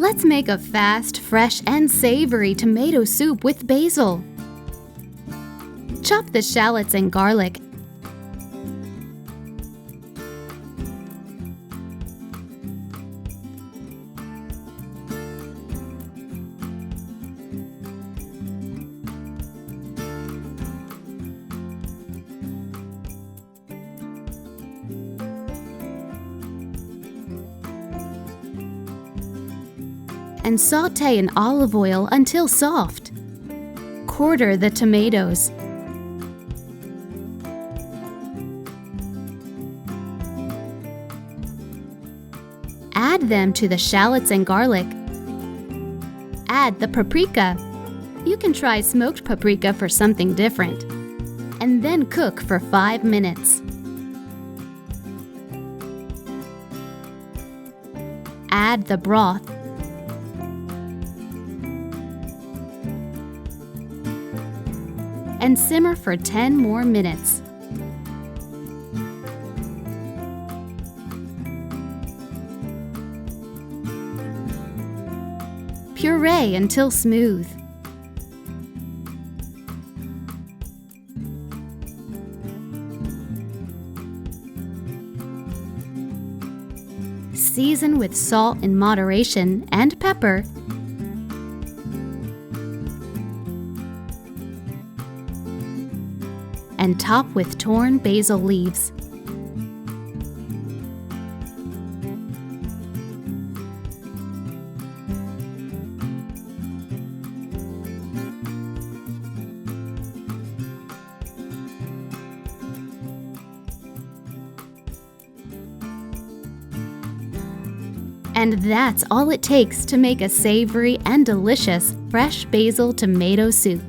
Let's make a fast, fresh, and savory tomato soup with basil. Chop the shallots and garlic. And sauté in olive oil until soft. Quarter the tomatoes. Add them to the shallots and garlic. Add the paprika. You can try smoked paprika for something different. And then cook for 5 minutes. Add the broth. And simmer for 10 more minutes. Puree until smooth. Season with salt in moderation and pepper. And top with torn basil leaves. And that's all it takes to make a savory and delicious fresh basil tomato soup.